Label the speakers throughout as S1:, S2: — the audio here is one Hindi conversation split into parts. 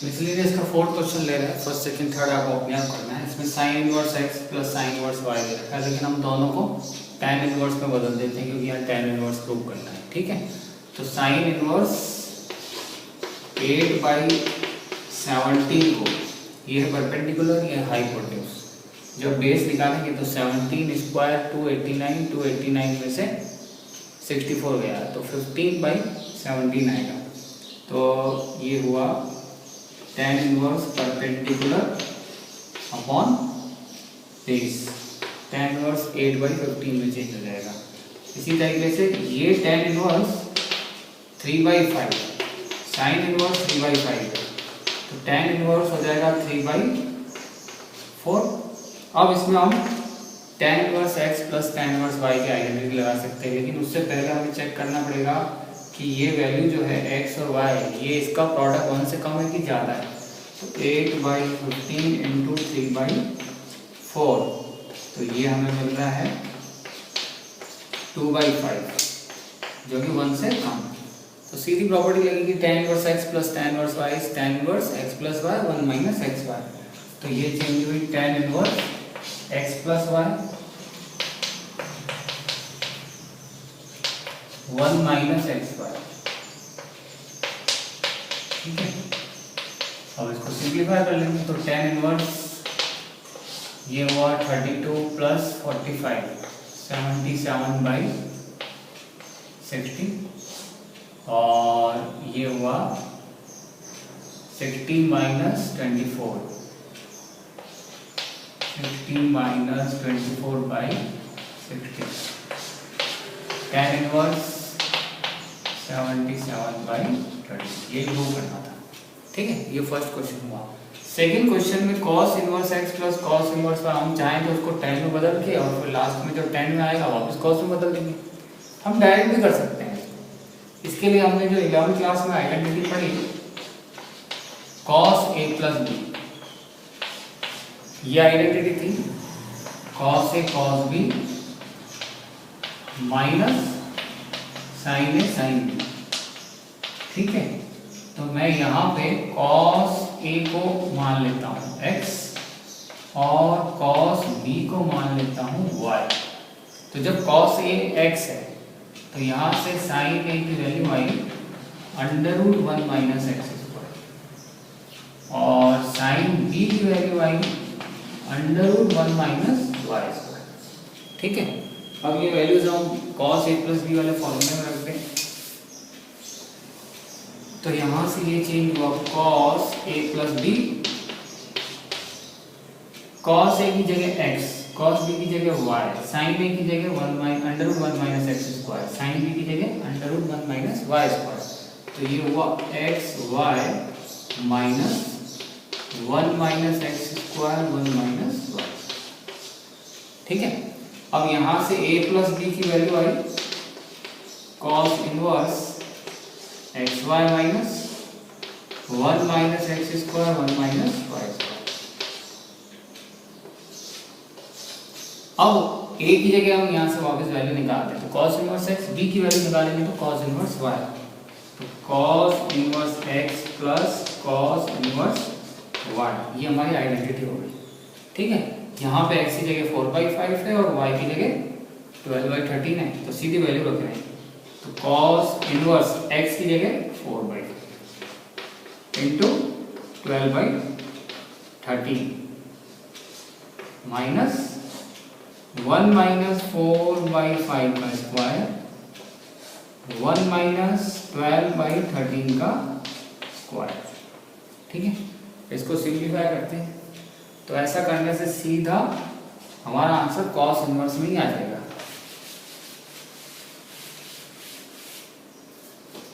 S1: मिसलेनियस का फोर्थ क्वेश्चन ले रहे हैं, फर्स्ट सेकंड थर्ड आपको अपने आप करना है। इसमें sine inverse x plus sine inverse why they रखा है, लेकिन हम दोनों को tan इनवर्स में बदल देते हैं क्योंकि यहाँ tan इनवर्स प्रूव करना है। ठीक है, तो साइन इनवर्स 8/17 को, ये है परपेंडिकुलर, ये है हाइपोटेन्यूज। जब बेस निकालेंगे तो 17 स्क्वायर 289 में से 64 गया तो 15/17 आएगा। तो ये हुआ tan inverse perpendicular upon base, tan inverse 8/15 में चेंज हो जाएगा। इसी तरीके से ये tan इनवर्स 3/5, साइन इनवर्स 3/5, तो tan इनवर्स हो जाएगा 3/4। अब इसमें हम tan inverse x plus tan inverse y की आइडेंटिटी लगा सकते हैं, लेकिन उससे पहले हमें चेक करना पड़ेगा कि ये वैल्यू जो है x और y, ये इसका प्रोडक्ट 1 से कम है कि ज़्यादा है। तो 8/15 इंटू 3/4, तो ये हमें मिल रहा है 2/5, जो कि 1 से कम है। तो सीधी प्रॉपर्टी लगेगी tan inverse x plus tan inverse y is tan inverse x plus y 1 minus xy। तो ये चेंज हुई tan inverse x plus y 1 minus xy। ठीक है, अब इसको सिंप्लीफाई कर लेंगे तो tan इनवर्स ये हुआ 32 प्लस 45 77/60, और ये हुआ 16 माइनस 24 16-24/60, tan इनवर्स 77/30, ये प्रूव करना था। ठीक है, ये फर्स्ट क्वेश्चन हुआ। सेकंड क्वेश्चन में cos inverse x plus cos inverse y, हम चाहें तो उसको tan में बदल के और फिर लास्ट में जब tan में आएगा वापस cos में बदल देंगे। हम डायरेक्ट भी कर सकते हैं। इसके लिए हमने जो 11वीं क्लास में आइडेंटिटी पढ़ी cos a प्लस b, ये आइडेंटिटी थी cos a cos b minus sin a sin b। ठीक है, तो मैं यहाँ पे cos a को मान लेता हूँ x और cos b को मान लेता हूँ y। तो जब cos a x है तो यहाँ से sin a की वैल्यू आई √1 माइनस एक्स स्क्वायर, और sin b की वैल्यू आई √1 माइनस वाई स्क्वायर। ठीक है, अब ये वैल्यूज हम cos a प्लस b वाले फॉर्मूले में रखते हैं। तो यहाँ से ये चेंज हुआ cos a plus b, cos a की जगह x, cos b की जगह y, sin a की जगह √1 minus x square, sin b की जगह √1 माइनस वाई स्क्वायर। तो ये हुआ x y minus 1 minus x square 1 minus y. ठीक है, अब यहाँ से a प्लस b की वैल्यू आई cos inverse x y minus 1 minus x square 1 minus y square. अब a की जगह हम यहाँ से वापस वैल्यू निकालते हैं, तो cos इनवर्स x, b की वैल्यू निकालेंगे तो cos इनवर्स y, तो cos inverse x plus cos inverse y, ये हमारी आइडेंटिटी हो गई। ठीक है, यहाँ पे x की जगह 4/5 है और y की जगह 12/13 है, तो सीधी वैल्यू रख रहे हैं। तो cos इनवर्स x की जगह 4/5 इंटू 12/13 माइनस 1 माइनस 4/5 का स्क्वायर 1 माइनस 12/13 का स्क्वायर। ठीक है, इसको सिंप्लीफाई करते हैं तो ऐसा करने से सीधा हमारा आंसर cos इनवर्स में ही आ जाएगा।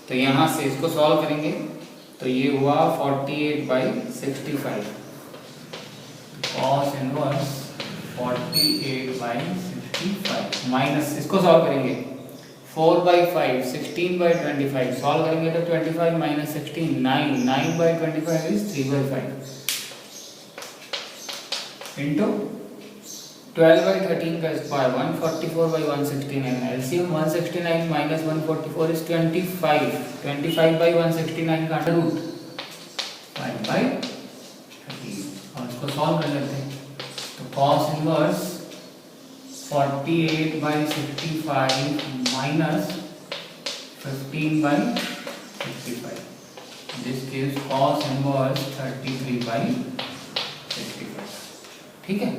S1: तो यहाँ से इसको सॉल्व करेंगे तो ये हुआ 48/65, cos इनवर्स 48/65 माइनस, इसको सॉल्व करेंगे 4/5 16/25, सॉल्व करेंगे तो 25 माइनस 16 9, 9/25 इज 3/5 इंटू 12/13 का स्क्वायर 144/169, एलसीएम 169 माइनस 144 इज 25, 25/169 का रूट 5 13 और इसको सॉल्व कर लेते हैं। तो cos inverse 48/65 minus 15/65, this gives cos inverse 33/65। ठीक है,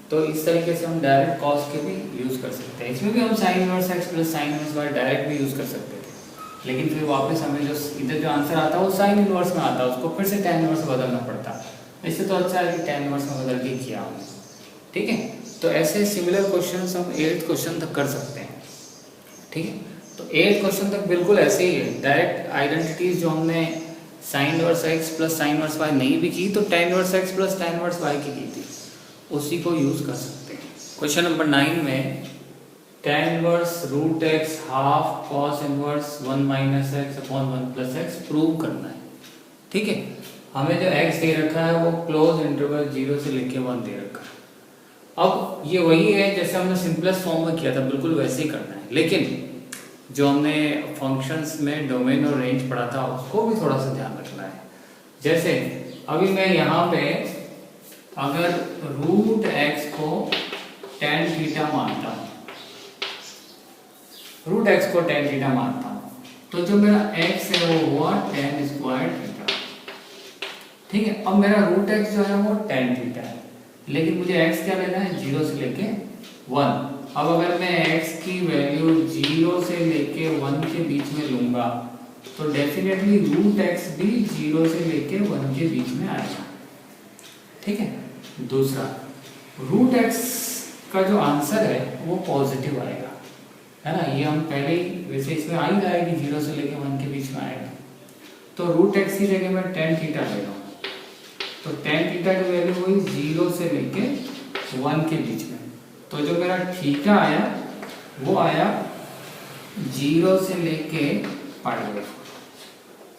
S1: तो इस तरीके से हम डायरेक्ट cos के भी यूज़ कर सकते हैं। इसमें भी हम sin inverse x plus sin inverse y direct भी यूज़ कर सकते थे, लेकिन फिर वापस हमें जो इधर जो आंसर आता है वो sin इनवर्स में आता है, उसको फिर से tan इनवर्स बदलना पड़ता है। इससे तो अच्छा है कि tan इनवर्स में बदल के किया हमने। ठीक है, तो ऐसे सिमिलर क्वेश्चंस हम 8th क्वेश्चन तक कर सकते हैं। ठीक है, तो 8th क्वेश्चन तक बिल्कुल ऐसे ही है, डायरेक्ट आइडेंटिटीज जो हमने sin inverse x plus sin inverse y नहीं भी की तो tan inverse x plus tan inverse y की थी, उसी को यूज़ कर सकते हैं। क्वेश्चन नंबर 9 में tan inverse root x half cos inverse 1 minus x upon 1 plus x prove करना है। ठीक है, हमें जो x दे रखा है वो क्लोज इंटरवल 0 से लेके 1 दे रखा है। अब ये वही है जैसे हमने सिंपलेस्ट फॉर्म में किया था, बिल्कुल वैसे ही करना है, लेकिन जो हमने फंक्शंस में डोमेन और रेंज पढ़ा था उसको भी थोड़ा सा ध्यान रखना है। जैसे अभी मैं यहाँ पे अगर रूट x को tan थीटा मानता हूँ, रूट x को tan थीटा मानता हूँ, तो जो मेरा x है वो हुआ tan स्क्वायर थीटा। ठीक है, अब मेरा रूट x जो है वो tan थीटा है, लेकिन मुझे x क्या लेना है 0 से लेके 1। अब अगर मैं x की वैल्यू 0 से लेके 1 के बीच में लूंगा तो डेफिनेटली रूट x भी 0 से लेके 1 के बीच में आएगा। ठीक है, दूसरा रूट x का जो आंसर है वो पॉजिटिव आएगा, है ना, ये हम पहले ही वैसे इसमें आ ही रहा है कि 0 से लेके 1 के बीच में आएगा। तो रूट x की जगह मैं tan थीटा ले रहा हूँ, तो tan थीटा की वैल्यू हुई 0 से लेके 1 के बीच में, तो जो मेरा थीटा आया वो आया 0 से लेके π/4।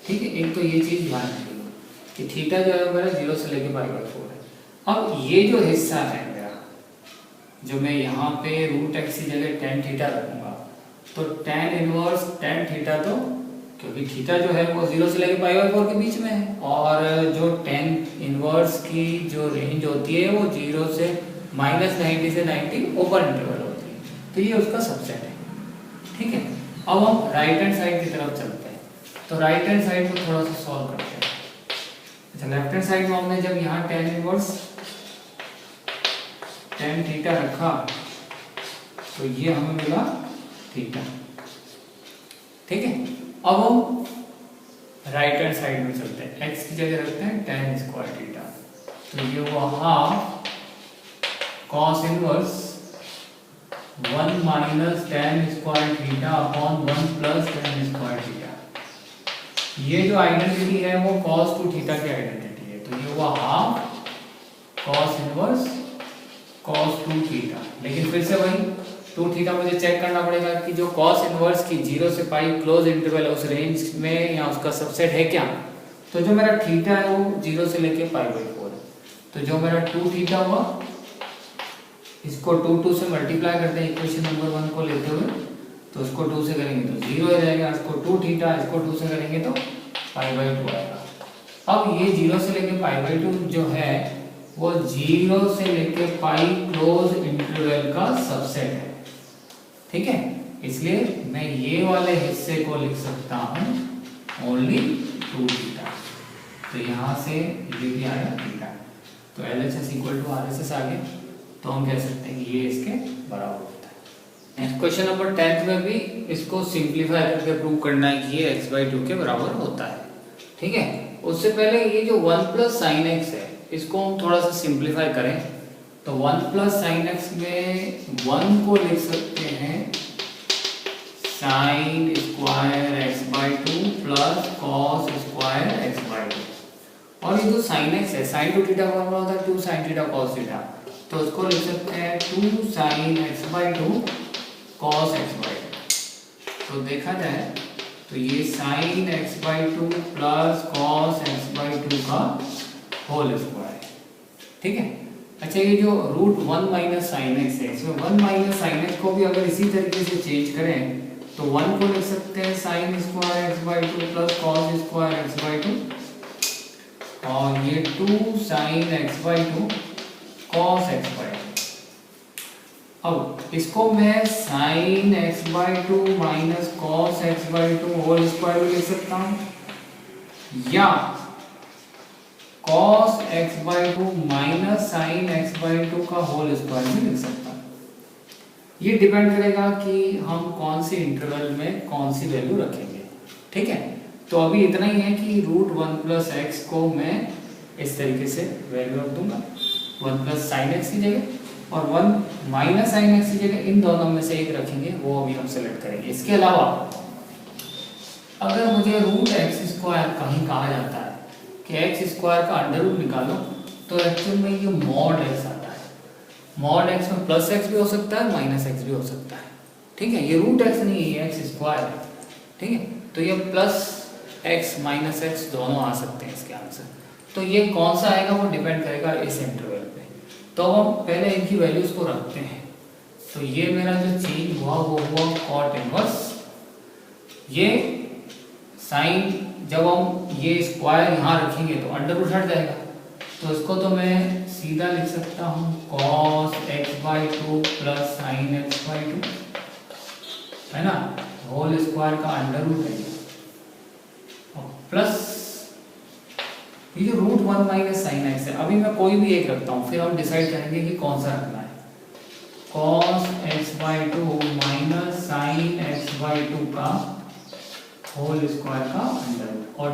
S1: ठीक है, एक तो ये चीज़ ध्यान रखिएगा कि थीटा जो है मेरा 0 से लेके π/4 है। अब ये जो हिस्सा है मेरा, जो मैं यहाँ पे रूट x की जगह tan थीटा रखूंगा, तो tan इनवर्स tan थीटा, तो क्योंकि थीटा जो है वो 0 से लेके π/4 के बीच में है, और जो tan इनवर्स की जो रेंज होती है वो 0 से -90 से 90 ओपन इंटरवल होती है, तो ये उसका सबसेट है। ठीक है, अब हम राइट हैंड साइड की तरफ चलते हैं, तो राइट हैंड साइड को थोड़ा सा सॉल्व करते हैं। अच्छा, लेफ्ट हैंड साइड में हमने जब यहाँ tan इनवर्स tan थीटा रखा तो ये हमें मिला थीटा। ठीक है, अब हम राइट हैंड साइड में चलते हैं, x की जगह रखते हैं tan स्क्वायर थीटा, तो ये हुआ half cos inverse 1 minus tan square theta upon 1 plus tan square theta. ये जो आइडेंटिटी है वो cos 2 थीटा की आइडेंटिटी है, तो ये हुआ half cos inverse cos 2 theta. लेकिन फिर से वही 2 थीटा मुझे चेक करना पड़ेगा कि जो cos इनवर्स की 0 से पाई क्लोज इंटरवल है उस रेंज में या उसका सबसेट है क्या। तो जो मेरा थीटा है वो 0 से लेके π/4 है, तो जो मेरा 2 थीटा हुआ इसको 2 से मल्टीप्लाई करते हैं इक्वेशन नंबर 1 को लेते हुए, तो इसको 2 से करेंगे तो 0 हो जाएगा, इसको 2 थीटा, इसको 2 से करेंगे तो π/2 आएगा। अब ये 0 से लेके π/2 जो है वो 0 से लेके पाई क्लोज इंटरवल का सबसेट है। ठीक है, इसलिए मैं ये वाले हिस्से को लिख सकता हूँ ओनली 2 थीटा, तो यहाँ से ये भी आया थीटा, तो LHS इक्वल टू RHS आ गया, तो हम कह सकते हैं कि ये इसके बराबर होता है। नेक्स्ट क्वेश्चन नंबर 10th में भी इसको सिंप्लीफाई करके प्रूव करना है कि ये x/2 के बराबर होता है। ठीक है, उससे पहले ये जो 1 प्लस साइन एक्स है इसको हम थोड़ा सा सिंप्लीफाई करें, तो 1 प्लस साइन एक्स में 1 को लिख सकते हैं sine square x/2 plus cos square x/2, और ये जो साइन एक्स है साइन 2 थीटा का फॉर्मूला होता है 2 sin थीटा cos थीटा, तो उसको लिख सकते हैं 2 sin x/2 cos x/2। तो देखा जाए तो ये sin x/2 plus cos x/2 का होल स्क्वायर। ठीक है, अच्छा ये जो रूट 1 माइनस साइन एक्स है, इसमें 1 माइनस साइन एक्स को भी अगर इसी तरीके से चेंज करें तो 1 को लिख सकते हैं sine square x/2 plus cos square x/2, और ये 2 sin x/2 cos x/2। अब इसको मैं sin x/2 minus cos x/2 whole square भी लिख सकता हूँ, या cos x/2 minus sin x/2 का होल स्क्वायर भी लिख सकता हूँ। ये डिपेंड करेगा कि हम कौन सी इंटरवल में कौन सी वैल्यू रखेंगे। ठीक है, तो अभी इतना ही है कि √1 + x को मैं इस तरीके से वैल्यू रख दूंगा 1 + sin x की जगह, और 1 माइनस sin x की जगह इन दोनों में से एक रखेंगे, वो अभी हम सेलेक्ट करेंगे। इसके अलावा अगर मुझे √x² कहीं कहा जाता है कि x² का अंडर रूट निकालो, तो एक्चुअल में ये mod x आता है। mod x में +x भी हो सकता है, -x भी हो सकता है। ठीक है, ये √x नहीं है, ये x² है। ठीक है, तो ये +x -x दोनों आ सकते हैं इसके आंसर। तो ये कौन सा आएगा वो डिपेंड करेगा इस इंटरवल पे। तो हम पहले इनकी वैल्यूज को रखते हैं। तो ये मेरा जो चेंज हुआ वो हुआ cot इनवर्स। ये साइन, जब हम ये स्क्वायर यहाँ रखेंगे तो अंडर रूट हट जाएगा, तो इसको तो मैं सीधा लिख सकता हूँ cos x/2 + sin x/2, है ना, होल स्क्वायर का अंडर रूट है, और प्लस ये जो √1 - sin x है। अभी मैं कोई भी एक रखता हूँ, फिर हम डिसाइड करेंगे कि कौन सा रखना है। cos x/2 minus sin x/2 का होल स्क्वायर का अंडर रूट, और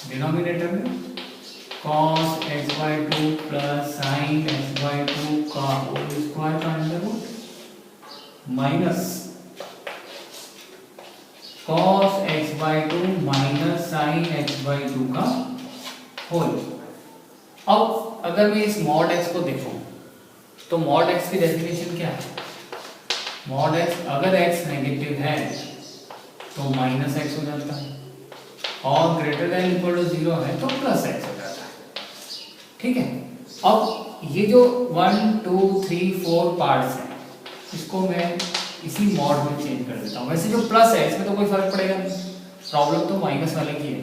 S1: डिनोमिनेटर में cos x/2 + sin x/2 का होल स्क्वायर का under root minus cos x/2 minus sin x/2 का होल। अब अगर मैं इस mod x को देखूं, तो mod x की डेफिनेशन क्या है? mod x, अगर x नेगेटिव है तो -x हो जाता है, और ग्रेटर देन इक्वल टू 0 है तो +x हो जाता है। ठीक है, अब ये जो 1 2 3 4 पार्ट्स हैं, इसको मैं इसी मॉड में चेंज कर देता हूँ। वैसे जो प्लस है इसमें तो कोई फर्क पड़ेगा नहीं, प्रॉब्लम तो माइनस वाले की है,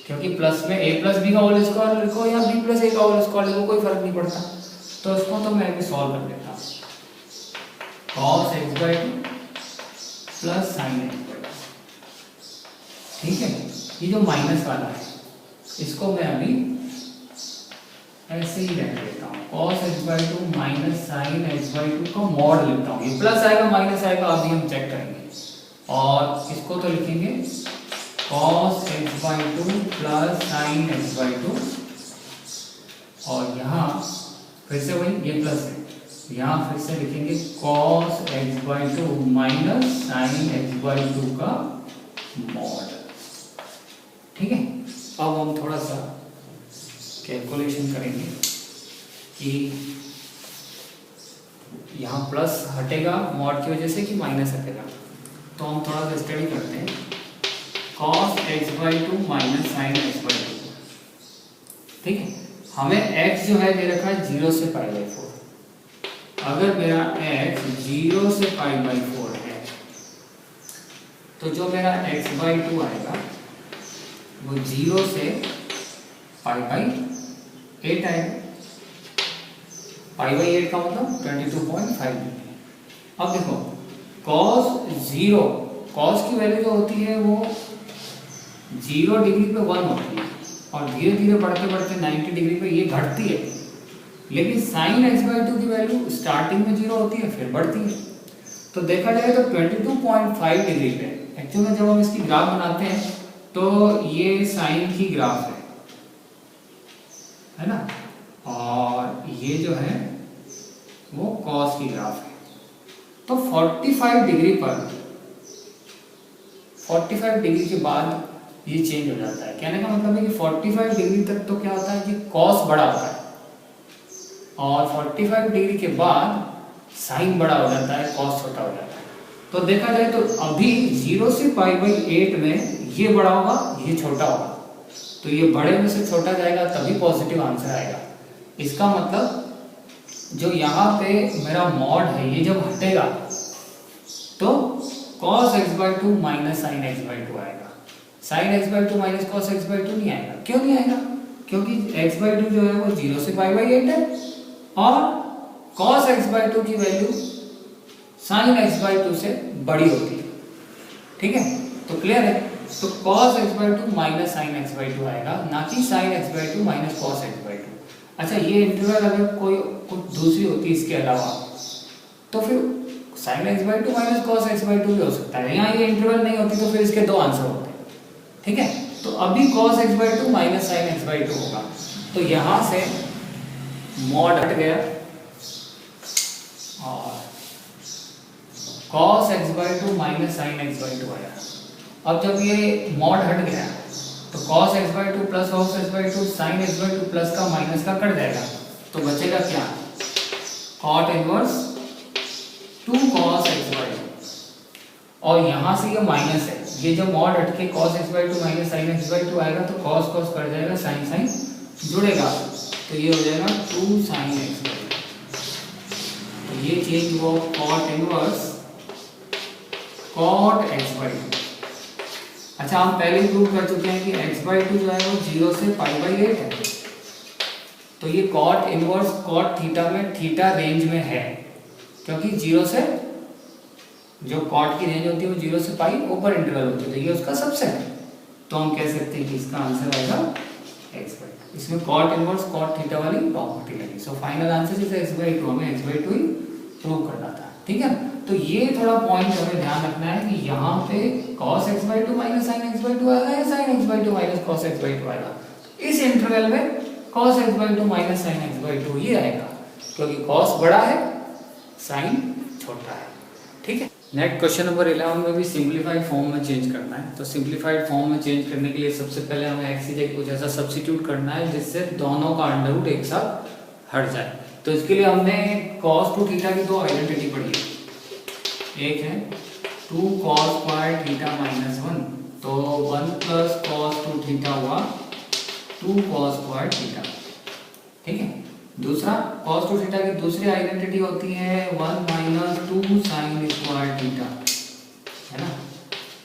S1: क्योंकि प्लस में a + b का होल स्क्वायर लिखो या b + a का होल स्क्वायर लिखो, कोई फर्क नहीं पड़ता। तो इसको तो मैं अभी सॉल्व कर देता हूँ। cos x/2 + sin x/2, ठीक है, ये जो माइनस वाला है इसको मैं अभी ऐसे ही रख देता हूँ, cos x/2 minus sin x/2 का मॉड लिखता हूँ। ये प्लस आएगा माइनस आएगा अभी हम चेक करेंगे, और इसको तो लिखेंगे cos x/2 + sin x/2, और यहाँ फिर से वही ये प्लस है, यहाँ फिर से लिखेंगे cos x/2 minus sin x/2 का मॉड। ठीक है, अब हम थोड़ा सा कैलकुलेशन करेंगे कि यहाँ प्लस हटेगा मॉड की वजह से कि माइनस हटेगा। तो हम थोड़ा सा स्टडी करते हैं। cos x/2 minus sin x/2, ठीक है, हमें x जो है दे रखा है 0 से π/4। अगर मेरा x 0 से π/4 है, तो जो मेरा x/2 आएगा वो 0 से π/8 आएगा। π/8 का मतलब 22.5 डिग्री। अब देखो cos 0, cos की वैल्यू जो होती है वो 0 डिग्री पे 1 होती है, और धीरे धीरे बढ़ते बढ़ते 90 डिग्री पे ये घटती है। लेकिन sin x/2 की वैल्यू स्टार्टिंग में 0 होती है फिर बढ़ती है। तो देखा जाए तो 22.5 डिग्री पे एक्चुअली में जब हम इसकी ग्राफ बनाते हैं तो ये साइन की ग्राफ है ना, और ये जो है वो कॉस की ग्राफ है। तो 45 डिग्री पर 45 डिग्री के बाद ये चेंज हो जाता है। कहने का मतलब है कि 45 डिग्री तक तो क्या होता है कि कॉस बड़ा होता है, और 45 डिग्री के बाद साइन बड़ा हो जाता है, कॉस छोटा हो जाता है। तो देखा जाए तो अभी 0 से π/8 में ये बड़ा होगा ये छोटा होगा, तो ये बड़े में से छोटा जाएगा तभी पॉजिटिव आंसर आएगा। इसका मतलब जो यहाँ पे मेरा मॉड है ये जब हटेगा तो cos x/2 minus sin x/2 आएगा। Sign x by two minus cos x by to नहीं आएगा। क्यों नहीं आएगा? क्योंकि एक्स बाई टू जो है वो 0 से पाई बाई 8 है और कॉस एक्स बाई टू की value sign x by to से बड़ी होती है। ठीक है, तो क्लियर है। तो cos x by two minus sine x by two आएगा, ना कि sign x by two minus cos x by to. अच्छा, ये इंटरवल अगर कोई कुछ दूसरी होती इसके अलावा तो फिर sign x by two minus cos x by to भी हो सकता है। यहाँ ये इंटरवल नहीं होती तो फिर इसके दो आंसर होते हैं। ठीक है, तो अभी cos x by two minus sine x by to होगा, तो यहाँ से मॉड हट गया और cos x by two minus sine x by to आया। अब जब ये मॉड हट गया तो cos x by two plus cos x by two sine x by two plus का माइनस का कट जाएगा, तो बचेगा क्या? cot inverse 2 cos x by two. और यहाँ से ये माइनस है, ये जब मॉड हट के cos x by two minus sine x by two आएगा तो cos cos कट जाएगा, साइन साइन जुड़ेगा, तो ये हो जाएगा 2 साइन एक्स बाई टू। तो ये चेंज हुआ cot inverse cot x by to. अच्छा, हम पहले ही प्रूव कर चुके हैं कि x बाई टू जो है वो 0 से पाई बाई 8 है, तो ये cot इनवर्स cot थीटा में थीटा रेंज में है, क्योंकि 0 से जो cot की रेंज होती है वो 0 से पाई ऊपर इंटरवल होती है, तो ये उसका सबसेट है। तो हम कह सकते हैं कि इसका आंसर आएगा x बाई टू। इसमें cot इनवर्स cot थीटा वाली प्रॉपर्टी लगी। So final answer is x by to. हमें x by two he prove करना था। ठीक है, तो ये थोड़ा पॉइंट हमें ध्यान रखना है कि यहाँ पे cos x by two minus sine x by two आएगा या sine x by two minus cos x by two आएगा। इस इंटरवल में cos x by two minus sine x by two ही आएगा, क्योंकि cos बड़ा है, साइन छोटा है। ठीक है, नेक्स्ट क्वेश्चन नंबर 11 में भी सिंप्लीफाइड फॉर्म में चेंज करना है। तो सिंप्लीफाइड फॉर्म में चेंज करने के लिए सबसे पहले हमें x की जगह कुछ ऐसा सब्स्टिट्यूट करना है जिससे दोनों का अंडर रूट एक साथ हट जाए। तो इसके लिए हमने cos टू थीटा की दो आइडेंटिटी पढ़ी है। एक है 2 cos स्क्वायर थीटा माइनस 1, तो 1 प्लस cos टू थीटा हुआ 2 cos स्क्वायर थीटा। ठीक है, दूसरा cos टू थीटा की दूसरी आइडेंटिटी होती है 1 माइनस 2 साइन स्क्वायर थीटा, है ना।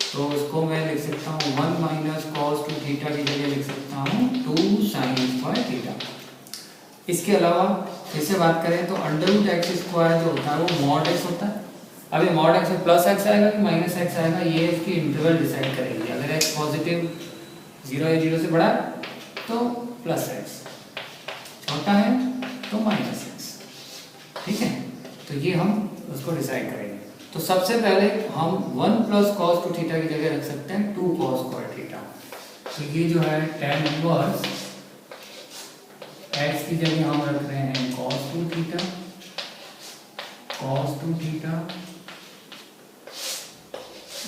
S1: तो इसको मैं लिख सकता हूँ 1 माइनस cos टू थीटा की जगह लिख सकता हूँ 2 साइन स्क्वायर थीटा। इसके अलावा फिर से बात करें तो अंडर रूट एक्स स्क्वायर जो होता है वो मॉड एक्स होता है। अभी मॉड एक्स में प्लस एक्स आएगा कि माइनस एक्स आएगा, ये इसकी इंटरवल डिसाइड करेंगे। अगर एक्स पॉजिटिव 0 या 0 से बड़ा है तो प्लस एक्स, छोटा है तो माइनस एक्स। ठीक है, तो ये हम उसको डिसाइड करेंगे। तो सबसे पहले हम 1 प्लस cos टू थीटा की जगह रख सकते हैं 2 cos स्क्वायर थीटा। तो ये जो है tan इनवर्स x की जगह हम रख रहे हैं cos two theta, cos two theta,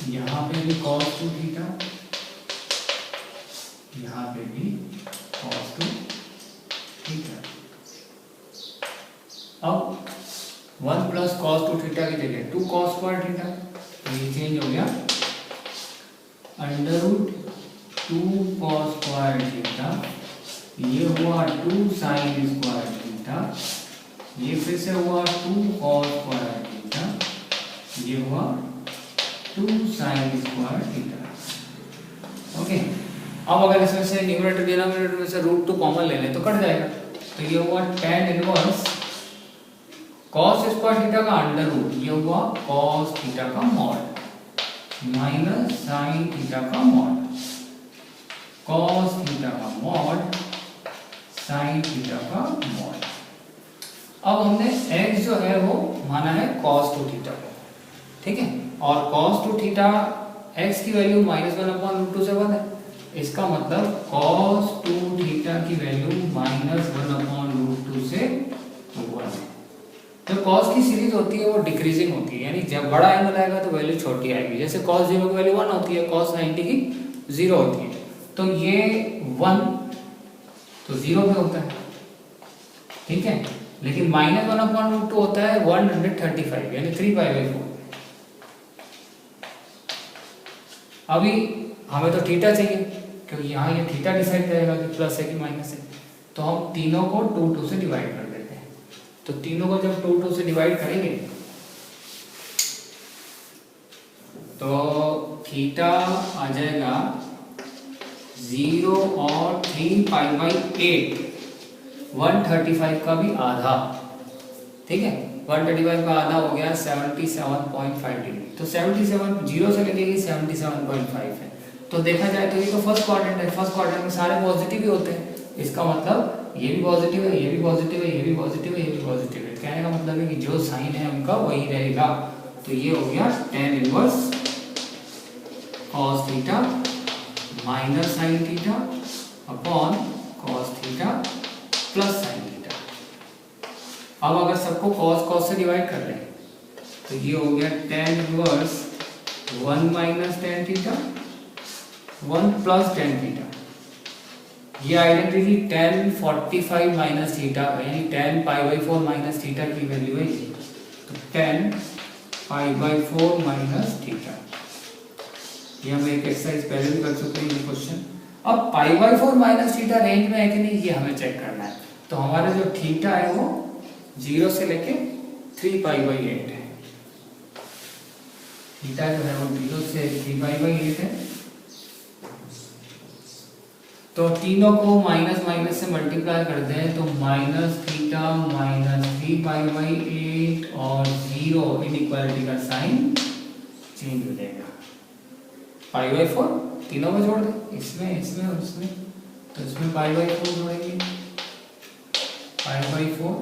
S1: यहाँ पे भी cos टू थीटा, यहाँ पे भी cos टू थीटा। अब 1 प्लस cos टू थीटा की जगह 2 cos स्क्वायर थीटा, तो ये चेंज हो गया under root 2 cos square theta, ये हुआ 2 साइन स्क्वायर थीटा, ये फिर से हुआ 2 cos स्क्वायर थीटा, ये हुआ 2 साइन स्क्वायर थीटा। ओके, अब अगर इसमें से न्यूमरेटर डिनोमिनेटर में से रूट 2 कॉमन ले लें तो कट जाएगा। तो ये हुआ tan inverse cos square theta का अंडर रूट, ये हुआ cos थीटा का मॉड माइनस साइन थीटा का मॉड, cos थीटा का मॉड साइन थीटा का मॉड। अब हमने x जो है वो माना है cos टू थीटा को। ठीक है, और cos टू थीटा x की वैल्यू -1/√2 से 1 है। इसका मतलब cos टू थीटा की वैल्यू -1/√2 से 1 है। तो cos की सीरीज होती है वो डिक्रीजिंग होती है, यानी जब बड़ा एंगल आएगा तो वैल्यू छोटी आएगी। जैसे cos 0 की वैल्यू 1 होती है, cos 90 की 0 होती है। तो ये 1 तो 0 पे होता है। ठीक है, लेकिन -1/√2 होता है 135, यानी 3π/4। अभी हमें तो थीटा चाहिए, क्योंकि यहाँ ये थीटा डिसाइड करेगा कि प्लस है कि माइनस है। तो हम तीनों को 2 से डिवाइड कर देते हैं। तो तीनों को जब 2 से डिवाइड करेंगे तो थीटा आ जाएगा 0 और 3 पाई बाई 8, 135 का भी आधा, ठीक है, 135 का आधा हो गया 77.5 डिग्री। तो 77 जीरो से लेके 77.5 है। तो देखा जाए तो ये तो फर्स्ट क्वाड्रेंट है, फर्स्ट क्वाड्रेंट में सारे पॉजिटिव ही होते हैं, इसका मतलब ये भी पॉजिटिव है, ये भी पॉजिटिव है, ये भी पॉजिटिव है, ये भी पॉजिटिव है। कहने का मतलब है कि जो साइन है उनका वही रहेगा। तो ये हो गया tan inverse cos theta minus sine theta upon cos theta plus sine theta. अब अगर सबको cos से डिवाइड कर लें तो ये हो गया tan inverse 1 minus tan theta 1 plus tan theta. ये आइडेंटिटी tan 45 माइनस थीटा यानी tan pi by 4 minus theta की वैल्यू है ये। तो tan pi by 4 minus theta, ये हम एक एक्सरसाइज पहले भी कर चुके हैं ये क्वेश्चन। अब पाई बाई 4 माइनस थीटा रेंज में है कि नहीं ये हमें चेक करना है। तो हमारा जो थीटा है वो 0 से लेके 3 पाई बाई 8 है। थीटा जो है वो 0 से 3 पाई बाई 8 है। तो तीनों को माइनस माइनस से मल्टीप्लाई कर दें तो minus theta minus 3 pi by 8 और 0 इनइक्वालिटी का साइन चेंज हो जाएगा। पाई बाई 4 तीनों में जोड़ दें, इसमें इसमें और इसमें, तो इसमें पाई बाई 4 जोड़ेंगे, पाई बाई 4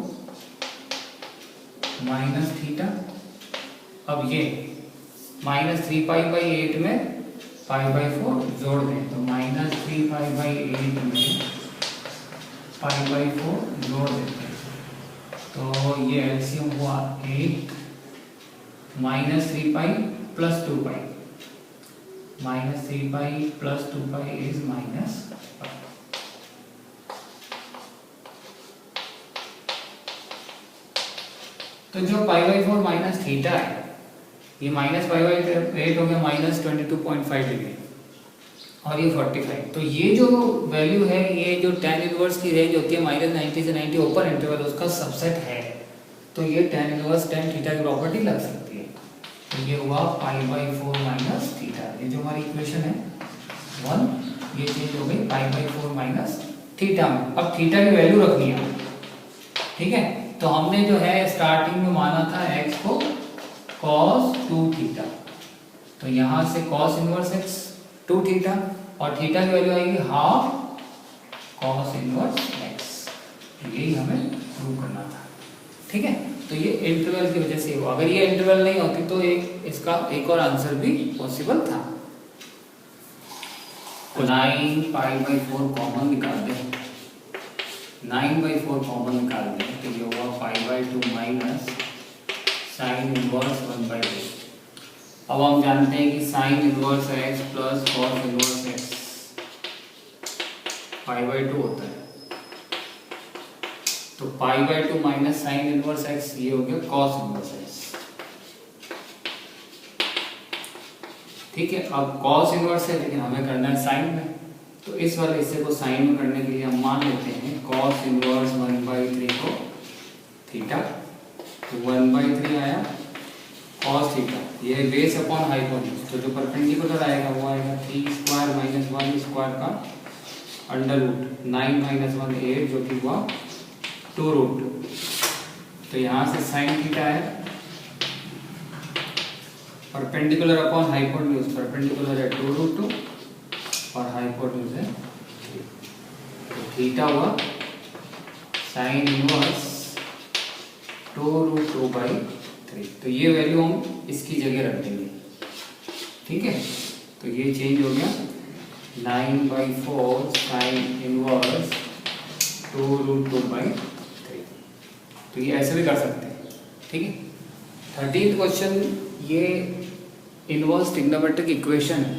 S1: माइनस थीटा। अब ये माइनस 3 पाई बाई 8 में पाई बाई 4 जोड़ दें तो माइनस 3 पाई बाई 8 में पाई बाई 4 जोड़ देते हैं तो ये एलसीएम हुआ 8 minus 3 pi plus 2 pi, minus 3 pi plus 2 pi is minus. तो जो पाई बाई 4 माइनस थीटा है ये माइनस पाई बाई 8 हो गया माइनस 22.5 डिग्री और ये 45। तो ये जो वैल्यू है ये जो tan इनवर्स की रेंज होती है माइनस 90 से 90 ओपन इंटरवल उसका सबसेट है। तो ये tan इनवर्स tan थीटा की प्रॉपर्टी लग सकती है। तो ये हुआ पाई बाई 4 माइनस थीटा, ये जो हमारी इक्वेशन है 1 ये चेंज हो गई पाई बाई 4 माइनस थीटा में। अब थीटा की वैल्यू रखनी है, ठीक है। तो हमने जो है स्टार्टिंग में माना था x को cos 2 थीटा, तो यहाँ से cos इनवर्स x 2 थीटा और थीटा की वैल्यू आएगी हाफ cos इनवर्स x। यही हमें प्रूव करना था, ठीक है। तो ये इंटरवल की वजह से हुआ, अगर ये इंटरवल नहीं होती तो इसका एक और आंसर भी पॉसिबल था। 9 पाई बाई 4 कॉमन निकाल दें, 9 बाई 4 कॉमन निकाल दें तो ये हुआ pi by 2 minus sine inverse 1 by 2। अब हम जानते हैं कि sine inverse x plus cos inverse x pi by 2 होता है। तो pi by 2 minus sine inverse x ये हो गया कॉस इनवर्स x, ठीक है। अब कॉस इनवर्स है लेकिन हमें करना है साइन में, तो इस वाले हिस्से को साइन में करने के लिए हम मान लेते हैं कॉस इनवर्स 1/3 को थीटा, तो 1/3 आया कॉस थीटा, ये बेस अपॉन हाइपोटेन्यूज। तो जो परपेंडिकुलर आएगा वो आएगा 3 स्क्वायर माइनस 1 स्क्वायर का अंडर रूट 9 माइनस 1 8 जो कि हुआ 2 रूट 2। तो यहाँ से साइन थीटा है परपेंडिकुलर अपॉन हाइपोटेन्यूज, परपेंडिकुलर है 2 रूट 2 और हाइपोटेन्यूज है 3। तो थीटा हुआ साइन इनवर्स 2 रूट 2/3। तो ये वैल्यू हम इसकी जगह रख देंगे, ठीक है। तो ये चेंज हो गया 9/4 साइन इनवर्स 2 रूट 2/3। तो ये ऐसे भी कर सकते हैं, ठीक है। 13th क्वेश्चन ये इनवर्स ट्रिग्नोमेट्रिक इक्वेशन है।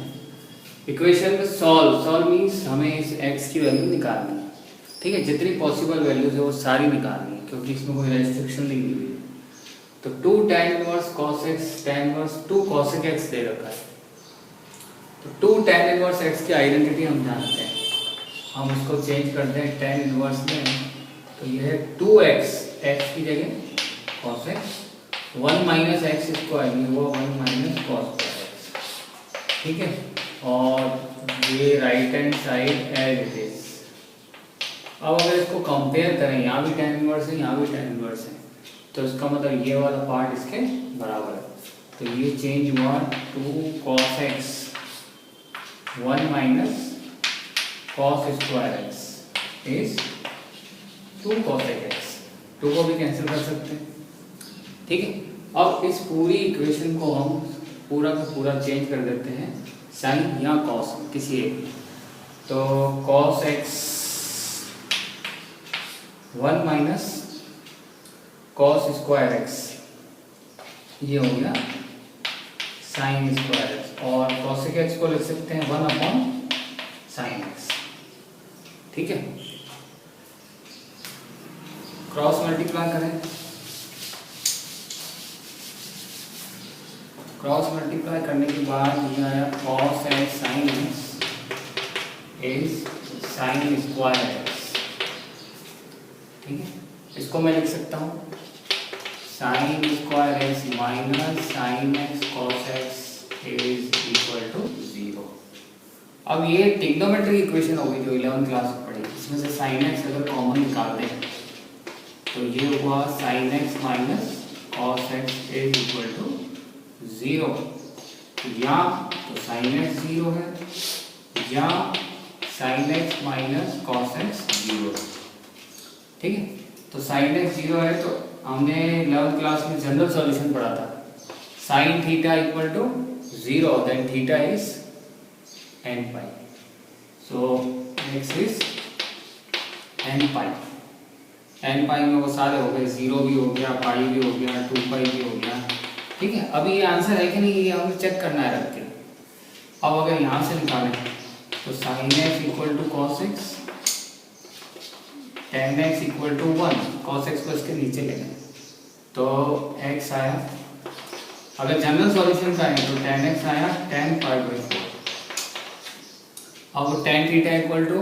S1: इक्वेशन में सॉल्व मीन्स हमें इस x की वैल्यू निकालनी है, ठीक है। जितनी पॉसिबल वैल्यूज है वो सारी निकालनी है क्योंकि इसमें कोई रेस्ट्रिक्शन नहीं दी हुई है। तो 2 tan inverse cos x tan inverse 2 cosec x दे रखा है। तो 2 tan इनवर्स x की आइडेंटिटी हम जानते हैं, हम उसको चेंज करते हैं tan इनवर्स में। तो यह है 2x x की जगह cos x 1 minus x square, ये हुआ 1 माइनस cos x, ठीक है। और ये right hand side as it is. अब अगर इसको कंपेयर करें, यहाँ भी tan इनवर्स है, यहाँ भी tan इनवर्स है, तो इसका मतलब ये वाला पार्ट इसके बराबर है। तो ये चेंज हुआ 2 cos x 1 minus cos square x is 2 cos x। 2 को भी कैंसिल कर सकते हैं, ठीक है। अब इस पूरी इक्वेशन को हम पूरा का पूरा चेंज कर देते हैं साइन या कॉस किसी एक। तो cos x 1 minus cos square x, ये हो गया साइन स्क्वायर x, और cosec x को लिख सकते हैं 1 अपॉन साइन x, ठीक है। क्रॉस मल्टीप्लाई करें, क्रॉस मल्टीप्लाई करने के बाद ये आया cos x sin x is sine square x, ठीक है। इसको मैं लिख सकता हूँ sine square x minus sine x cos x is equal to 0। अब ये ट्रिग्नोमेट्री इक्वेशन होगी जो 11th क्लास में पढ़ी, इसमें से साइन x अगर कॉमन निकाल दें तो ये हुआ sine x minus cos x is equal to 0। या तो साइन x 0 है या sine x minus cos x 0, ठीक है। तो साइन x 0 है तो हमने 11th क्लास में जनरल सॉल्यूशन पढ़ा था, sine theta equal to 0 then theta is n pi. So x is n pi. n pi में वो सारे हो गए, 0 भी हो गया, पाई भी हो गया, 2 पाई भी हो गया, ठीक है। अभी ये आंसर है कि नहीं ये हमें चेक करना है रख के। अब अगर यहाँ से निकालें तो sine x equal to cos x, tan x equal to 1, cos x को इसके नीचे ले लें तो x आया। अगर जनरल सॉल्यूशन का है तो tan x आया tan पाई बाई 4। अब tan theta equal to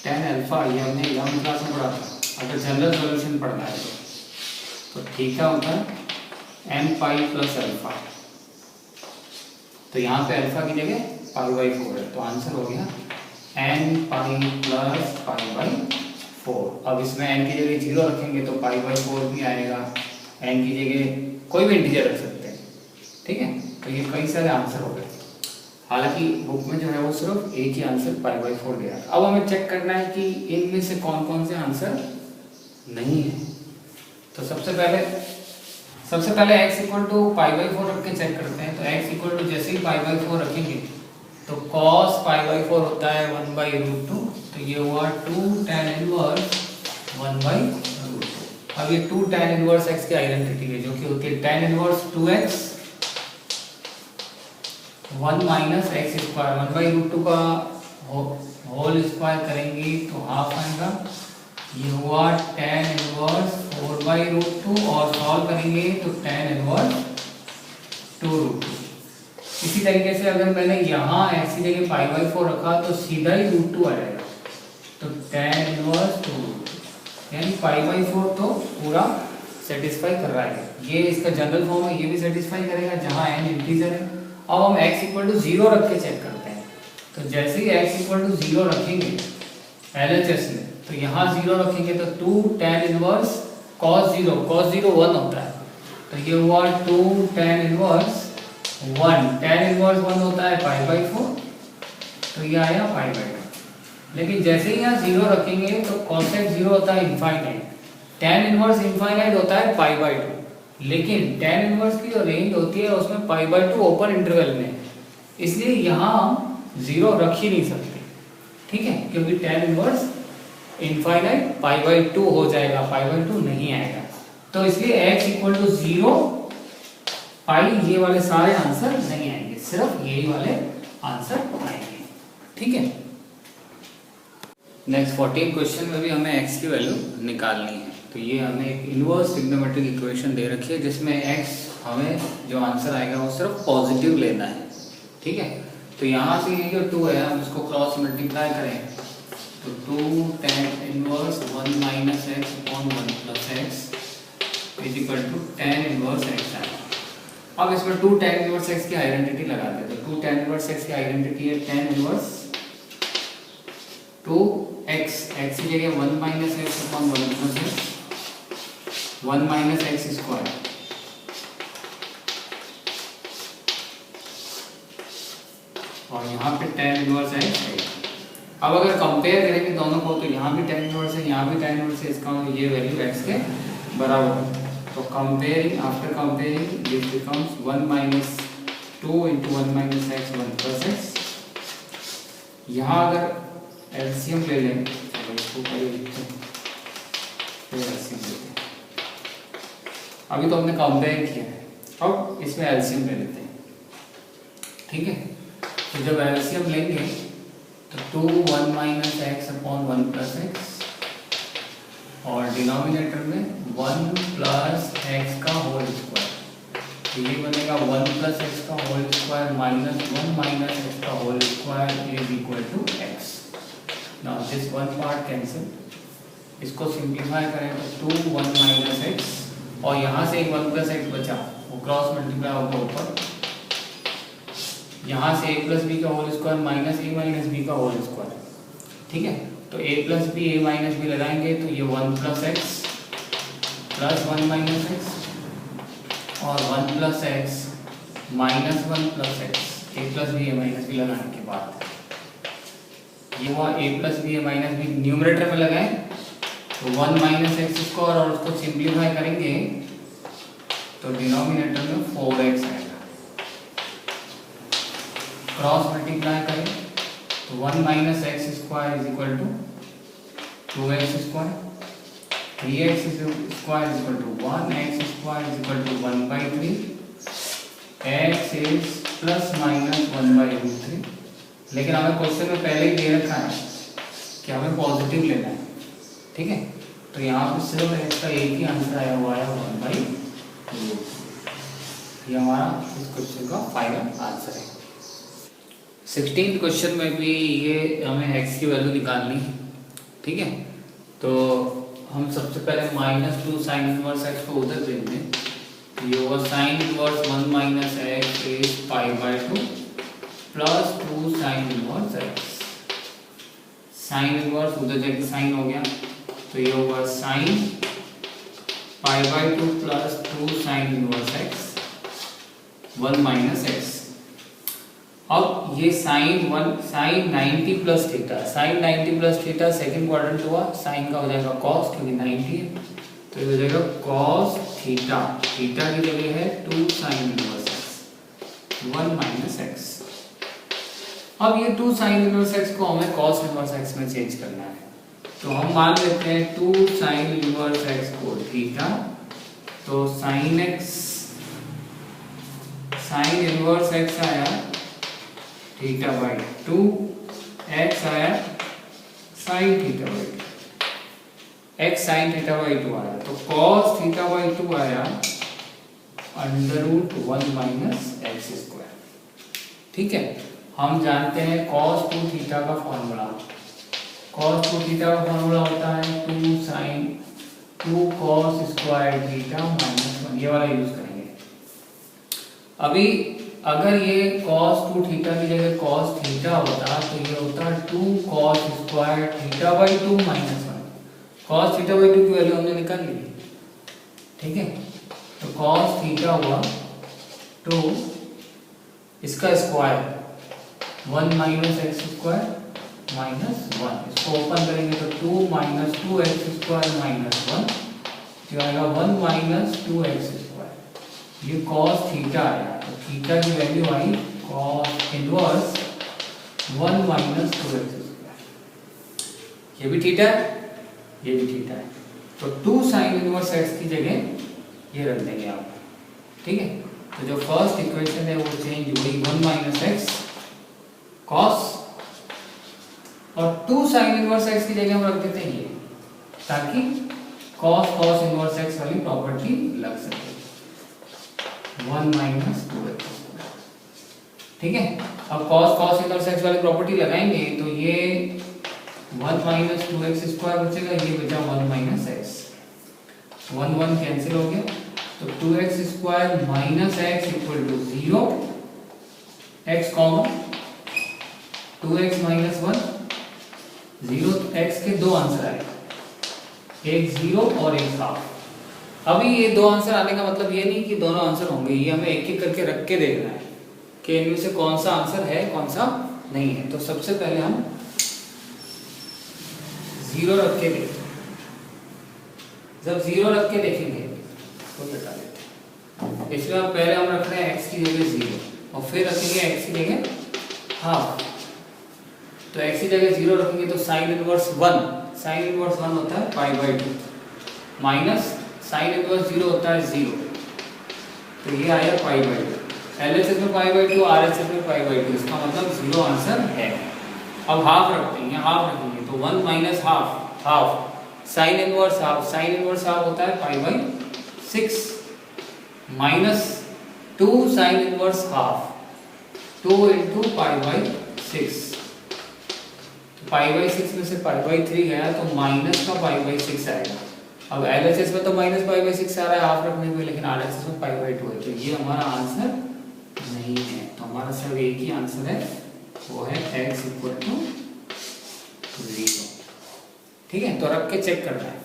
S1: tan alpha, ये हमने 11th क्लास में पढ़ा था। अगर जनरल सॉल्यूशन पढ़ना है तो थीटा होता है n पाई प्लस अल्फा, तो यहाँ पे अल्फा की जगह पाई बाई 4 है, तो आंसर हो गया n pi plus pi by 4। अब इसमें n की जगह 0 रखेंगे तो पाई बाई 4 भी आएगा, n की जगह कोई भी इंटीजर रख सकते हैं, ठीक है। तो ये कई सारे आंसर हो गए, हालांकि बुक में जो है वो सिर्फ एक ही आंसर पाई बाई 4 दिया। अब हमें चेक करना है कि इनमें से कौन कौन से आंसर नहीं है। तो सबसे पहले x equal to pi by 4 रख के चेक करते हैं। तो x इक्वल टू जैसे ही पाई बाई 4 रखेंगे तो cos पाई बाई 4 होता है 1 बाई रूट 2, तो ये हुआ 2 tan इनवर्स 1 बाई रूट 2। अब ये 2 tan इनवर्स x की आइडेंटिटी है जो कि होती है tan inverse 2x 1 minus x square, 1 by root 2 का होल स्क्वायर करेंगे तो हाफ आएगा। ये हुआ tan इनवर्स 4 बाई रूट 2 और सॉल्व करेंगे तो tan इनवर्स 2 रूट 2। इसी तरीके से अगर मैंने यहाँ x की जगह पाई बाई 4 रखा तो सीधा ही रूट 2 आ जाएगा, तो tan इनवर्स 2 रूट 2, यानी पाई बाई 4 तो पूरा सेटिस्फाई कर रहा है। ये इसका जनरल फॉर्म है, ये भी सेटिस्फाई करेगा जहाँ n इंटीजर है। अब हम x इक्वल टू 0 रख के चेक करते हैं। तो जैसे ही x इक्वल टू 0 रखेंगे LHS में, तो यहाँ 0 रखेंगे तो 2 tan इनवर्स cos 0 1 होता है, तो ये हुआ 2 tan इनवर्स 1, tan इनवर्स 1 होता है पाई बाई 4, तो ये आया पाई बाई 2। लेकिन जैसे ही यहाँ 0 रखेंगे तो cosec 0 होता है इनफाइनाइट, tan इनवर्स इनफाइनाइट होता है पाई बाई 2, लेकिन tan इनवर्स की जो रेंज होती है उसमें पाई बाई 2 ओपन इंटरवल में, इसलिए यहाँ हम 0 रख ही नहीं सकते, ठीक है, क्योंकि tan inverse infinite pi by 2 हो जाएगा, पाई बाई 2 नहीं आएगा। तो इसलिए x इक्वल टू 0 पाई, ये वाले सारे आंसर नहीं आएंगे, सिर्फ यही वाले आंसर आएंगे, ठीक है। नेक्स्ट 14 क्वेश्चन में भी हमें x की वैल्यू निकालनी है। तो ये हमें एक इनवर्स ट्रिग्नोमेट्रिक इक्वेशन दे रखी है जिसमें x हमें जो आंसर आएगा वो सिर्फ पॉजिटिव लेना है, ठीक है। तो यहाँ से ये जो 2 है हम इसको क्रॉस मल्टीप्लाई करें तो 2 tan inverse 1 minus x upon 1 plus x is equal to tan inverse x आएगा। अब इसमें 2 tan इनवर्स x की आइडेंटिटी लगाते हैं। तो 2 tan इनवर्स x की आइडेंटिटी है tan इनवर्स 2x, x की जगह 1 minus x upon 1 plus x 1 minus x square, और यहाँ पे tan इनवर्स x है। अब अगर कंपेयर करेंगे दोनों को तो यहाँ भी tan इनवर्स है, यहाँ भी tan इनवर्स है, इसका ये वैल्यू x के बराबर है। तो comparing, after comparing this becomes 1 minus 2 into 1 minus x 1 plus x. यहाँ अगर एलसीएम ले लें, चलो इसको पहले लिखते हैं, फिर एलसीएम लेते हैं। अभी तो हमने कंपेयर किया है, अब इसमें एलसीएम ले लेते हैं, ठीक है। तो जब एलसीएम लेंगे तो 2 1 minus x upon 1 plus x, और डिनोमिनेटर में 1 प्लस एक्स का होल स्क्वायर, तो ये बनेगा 1 प्लस एक्स का whole square minus 1 minus x का whole square is equal to x. Now this one part cancel, इसको सिंप्लीफाई करें तो 2 1 माइनस एक्स, और यहाँ से एक 1 प्लस एक्स बचा, वो क्रॉस मल्टीप्लाई होगा ऊपर, यहाँ से a प्लस बी का whole square minus a minus B का होल स्क्वायर, ठीक है। तो a plus B a minus B लगाएंगे तो ये 1 plus x plus 1 minus x, और 1 plus x minus 1 plus x, a plus B a minus B लगाने के बाद ये हुआ a plus B a minus B, numerator में लगाएं तो 1 माइनस एक्स स्क्वायर, और उसको सिंप्लीफाई करेंगे तो डिनोमिनेटर में 4x आएगा। क्रॉस मल्टीप्लाई करें तो 1 minus x square is equal to 2x square, 3x square is equal to 1x square is equal to 1/3, x is plus minus 1/√3। लेकिन हमें क्वेश्चन में पहले ही दे रखा है कि हमें पॉजिटिव लेना है, ठीक है। तो यहाँ पे सिर्फ x का एक ही आंसर आया हुआ है 1/√3। ये हमारा इस क्वेश्चन का फाइनल आंसर है। 16th क्वेश्चन में भी ये हमें x की वैल्यू निकालनी है, ठीक है। तो हम सबसे पहले -2 sin इनवर्स x को उधर देंगे, ये होगा sin inverse 1 minus x is π/2 plus 2 sin inverse x। sin inverse उधर जाके sin हो गया, तो ये होगा sin π/2 plus 2 sin inverse x 1 minus x. अब ये sin 90 plus theta, sin 90 plus theta second quadrant हुआ, sin का हो जाएगा cos क्योंकि 90 है, तो ये हो जाएगा cos थीटा, थीटा की जगह है 2 sin inverse x 1 minus x. अब ये 2 sin इनवर्स x को हमें cos इनवर्स x में चेंज करना है, तो हम मान लेते हैं 2 sin इनवर्स x को थीटा, तो sin इनवर्स x आया θ/2, x आया sin θ/2, x sin θ/2 आया, तो cos θ/2 आया √1 माइनस एक्स स्क्वायर, ठीक है। हम जानते हैं cos 2 थीटा का फॉर्मूला, cos 2 थीटा का फॉर्मूला होता है 2 cos स्क्वायर थीटा माइनस 1, ये वाला यूज करेंगे। अभी अगर ये cos 2 थीटा की जगह cos थीटा होता तो ये होता 2 cos स्क्वायर θ/2 माइनस 1, cos θ/2 की वैल्यू हमने निकाल ली, ठीक है। तो cos थीटा हुआ 2, इसका square 1 minus x square minus 1, इसको ओपन करेंगे तो 2 माइनस 2x स्क्वायर माइनस 1, जो आएगा 1 माइनस 2x स्क्वायर। ये cos थीटा आया, तो थीटा की वैल्यू आई cos inverse 1 minus 2x square. ये भी थीटा है, ये भी थीटा है, तो 2 sin इनवर्स x की जगह ये रख देंगे आप, ठीक है। तो जो फर्स्ट इक्वेशन है वो चेंज हुई 1 माइनस एक्स cos, और 2 sin इनवर्स x की जगह हम रख देते हैं ये, ताकि cos इनवर्स x वाली प्रॉपर्टी लग सके 1 माइनस 2x, ठीक है। अब cos इनवर्स x वाली प्रॉपर्टी लगाएंगे तो ये 1 माइनस 2x स्क्वायर बचेगा, ये बचा 1 माइनस एक्स, 1 1 कैंसिल हो गया, तो 2x square minus x equal to 0, x common 2x minus 1 0, तो x के दो आंसर आए, एक 0 और एक हाफ। अभी ये दो आंसर आने का मतलब ये नहीं कि दोनों आंसर होंगे, ये हमें एक एक करके रख के देखना है कि इनमें से कौन सा आंसर है कौन सा नहीं है। तो सबसे पहले हम 0 रख के देखें। जब 0 रख के देखेंगे तो बता देते हैं, इसलिए पहले हम रख रहे हैं x की जगह 0 और फिर रखेंगे x की जगह हाफ। तो x की जगह 0 रखेंगे तो साइन इनवर्स 1, साइन इनवर्स 1 होता है π/2 माइनस साइन इनवर्स 0 होता है 0, तो ये आया π/2। LHS में π/2, RHS में π/2, इसका मतलब 0 आंसर है। अब हाफ रखते हैं, हाफ रखेंगे तो 1 minus half, half sine inverse half, sine inverse half होता है π/6 माइनस 2 साइन इनवर्स हाफ, 2 × π/6, π/6 में से π/3 गया तो माइनस का π/6 आएगा। अब LHS में तो माइनस π/6 आ रहा है हाफ रखने में, लेकिन RHS में π/2 है, तो ये हमारा आंसर नहीं है। तो हमारा सिर्फ एक ही आंसर है, वो है x = 0। ठीक है, तो रख के चेक करना है।